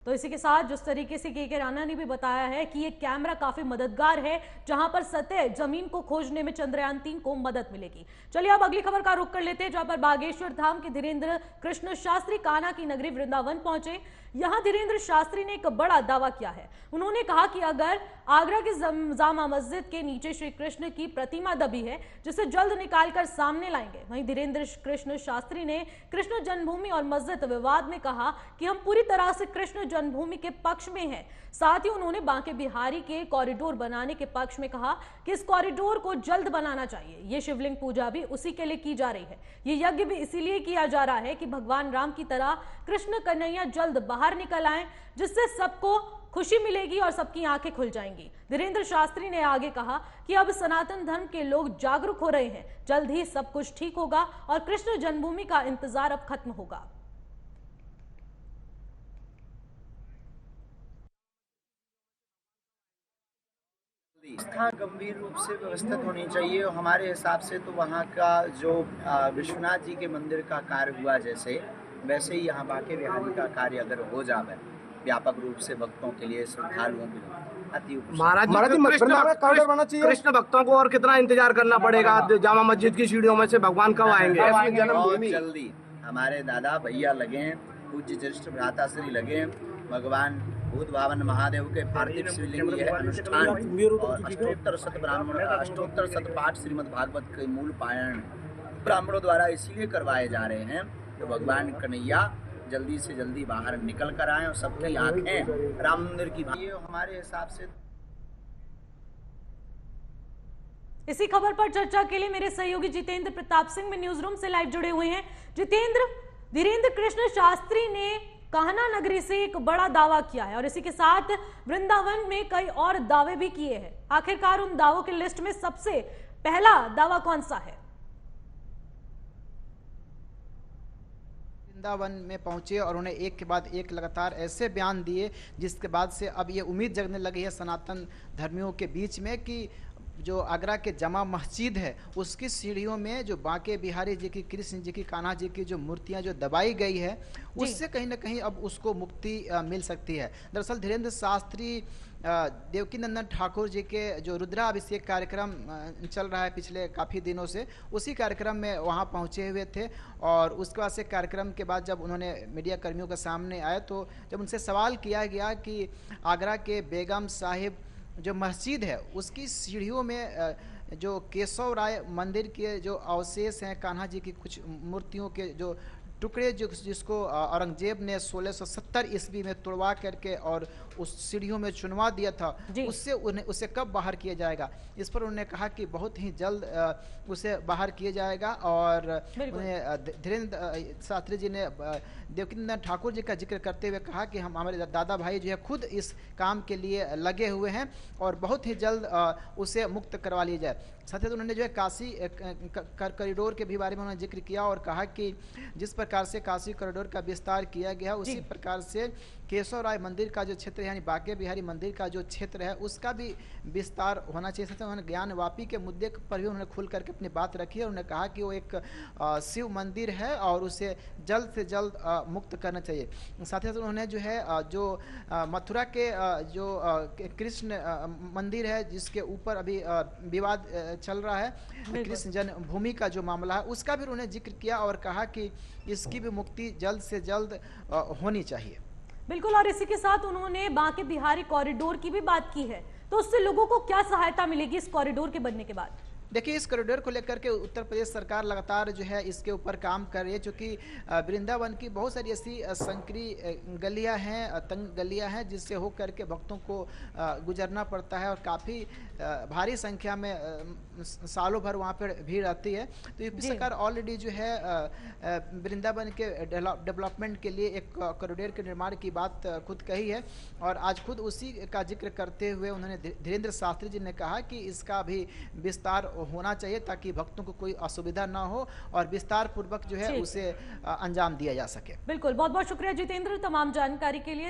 तो इसी के साथ जिस तरीके से के राणा ने भी बताया है कि ये कैमरा काफी मददगार है, जहां पर सतह जमीन को खोजने में चंद्रयान-3 को मदद मिलेगी। चलिए अब अगली खबर का रुख कर लेते हैं, जहां पर बागेश्वर धाम के धीरेन्द्र कृष्ण शास्त्री कान्हा की नगरी वृंदावन पहुंचे। यहां धीरेन्द्र शास्त्री ने एक बड़ा दावा किया है। उन्होंने कहा कि अगर आगरा की जामा मस्जिद के नीचे श्री कृष्ण की प्रतिमा दबी है, जिसे जल्द निकालकर सामने लाएंगे। वहीं धीरेन्द्र कृष्ण शास्त्री ने कृष्ण जन्मभूमि और मस्जिद विवाद में कहा कि हम पूरी तरह से कृष्ण जन्मभूमि के पक्ष में है। साथ ही उन्होंने बांके बिहारी के कॉरिडोर बनाने के पक्ष में कहा कि इस कॉरिडोर को जल्द बनाना चाहिए। ये शिवलिंग पूजा भी उसी के लिए की जा रही है। ये यज्ञ भी इसीलिए किया जा रहा है कि भगवान राम की तरह कृष्ण कन्हैया जल्द बाहर निकल आए, जिससे सबको खुशी मिलेगी और सबकी आंखें खुल जाएंगी। धीरेन्द्र शास्त्री ने आगे कहा कि अब सनातन धर्म के लोग जागरूक हो रहे हैं, जल्द ही सब कुछ ठीक होगा और कृष्ण जन्मभूमि का इंतजार अब खत्म होगा। व्यवस्था गंभीर रूप से व्यवस्थित होनी चाहिए। हमारे हिसाब से तो वहाँ का जो विश्वनाथ जी के मंदिर का कार्य हुआ वैसे ही यहाँ बांके बिहारी का कार्य अगर हो जाए व्यापक रूप से भक्तों के लिए, श्रद्धालुओं के लिए अति कृष्ण भक्तों को और कितना इंतजार करना पड़ेगा? जामा मस्जिद की सीढ़ियों में से भगवान कब आएंगे? बहुत जल्दी हमारे दादा भैया लगे हैं, पूज्य ज्येष्ठ भ्राता श्री लगे हैं। भगवान भूत भावन महादेव के पार्थिव शिवलिंग यह अनुष्ठान और अष्टोत्तर शत पाठ श्रीमद् भागवत के मूल पारायण ब्राह्मणों द्वारा इसीलिए करवाए जा रहे हैं तो भगवान कन्हैया जल्दी से जल्दी बाहर निकल कर आए और सबकी आंखें राम मंदिर की हमारे हिसाब से। इसी खबर पर चर्चा के लिए मेरे सहयोगी जितेंद्र प्रताप सिंह में न्यूज रूम से लाइव जुड़े हुए हैं। जितेंद्र, धीरेन्द्र कृष्ण शास्त्री ने कान्हा नगरी से एक बड़ा दावा किया है और इसी के साथ वृंदावन में कई और दावे भी किए हैं। आखिरकार उन दावों की लिस्ट में सबसे पहला दावा कौन सा है? वृंदावन में पहुंचे और उन्हें एक के बाद एक लगातार ऐसे बयान दिए जिसके बाद से अब ये उम्मीद जगने लगी है सनातन धर्मियों के बीच में कि जो आगरा के जमा मस्जिद है उसकी सीढ़ियों में जो बांके बिहारी जी की, कृष्ण जी की, कान्हा जी की जो मूर्तियां जो दबाई गई है उससे कहीं ना कहीं अब उसको मुक्ति मिल सकती है। दरअसल धीरेन्द्र शास्त्री देवकी नंदन ठाकुर जी के जो रुद्राभिषेक कार्यक्रम चल रहा है पिछले काफ़ी दिनों से, उसी कार्यक्रम में वहाँ पहुँचे हुए थे और उसके बाद से कार्यक्रम के बाद जब उन्होंने मीडिया कर्मियों के सामने आए तो जब उनसे सवाल किया गया कि आगरा के बेगम साहिब जो मस्जिद है उसकी सीढ़ियों में जो केशव राय मंदिर के जो अवशेष हैं, कान्हा जी की कुछ मूर्तियों के जो टुकड़े जिसको औरंगजेब ने 1670 ईस्वी में तोड़वा करके और उस सीढ़ियों में चुनवा दिया था, उसे कब बाहर किया जाएगा? इस पर उन्होंने कहा कि बहुत ही जल्द उसे बाहर किया जाएगा और धीरेन्द्र शास्त्री जी ने देवकीनंदन ठाकुर जी का जिक्र करते हुए कहा कि हमारे दादा भाई जो है खुद इस काम के लिए लगे हुए हैं और बहुत ही जल्द उसे मुक्त करवा लिया जाए। साथ ही उन्होंने जो है काशी कॉरिडोर के भी बारे में उन्होंने जिक्र किया और कहा कि जिस प्रकार से काशी कॉरिडोर का विस्तार किया गया उसी प्रकार से केशव राय मंदिर का जो क्षेत्र यानी बांके बिहारी मंदिर का जो क्षेत्र है उसका भी विस्तार होना चाहिए। साथ ही उन्होंने ज्ञान वापी के मुद्दे पर भी उन्होंने खुल करके अपनी बात रखी और उन्होंने कहा कि वो एक शिव मंदिर है और उसे जल्द से जल्द मुक्त करना चाहिए। साथ ही उन्होंने जो है जो मथुरा के जो कृष्ण मंदिर है जिसके ऊपर अभी विवाद चल रहा है, कृष्ण जन्मभूमि का जो मामला है उसका भी उन्होंने जिक्र किया और कहा कि इसकी भी मुक्ति जल्द से जल्द होनी चाहिए। बिल्कुल, और इसी के साथ उन्होंने बांके बिहारी कॉरिडोर की भी बात की है, तो उससे लोगों को क्या सहायता मिलेगी इस कॉरिडोर के बनने के बाद? देखिए, इस कॉरिडोर को लेकर के उत्तर प्रदेश सरकार लगातार जो है इसके ऊपर काम कर रही है, क्योंकि वृंदावन की बहुत सारी ऐसी संकरी गलियां हैं, तंग गलियां हैं जिससे हो करके भक्तों को गुजरना पड़ता है और काफ़ी भारी संख्या में सालों भर वहाँ पर भीड़ आती है। तो यूपी सरकार ऑलरेडी जो है वृंदावन के डेवलपमेंट के लिए एक कॉरिडोर के निर्माण की बात खुद कही है और आज खुद उसी का जिक्र करते हुए उन्होंने धीरेन्द्र शास्त्री जी ने कहा कि इसका भी विस्तार होना चाहिए ताकि भक्तों को कोई असुविधा ना हो और विस्तार पूर्वक जो है उसे अंजाम दिया जा सके। बिल्कुल, बहुत बहुत शुक्रिया जितेंद्र तमाम जानकारी के लिए।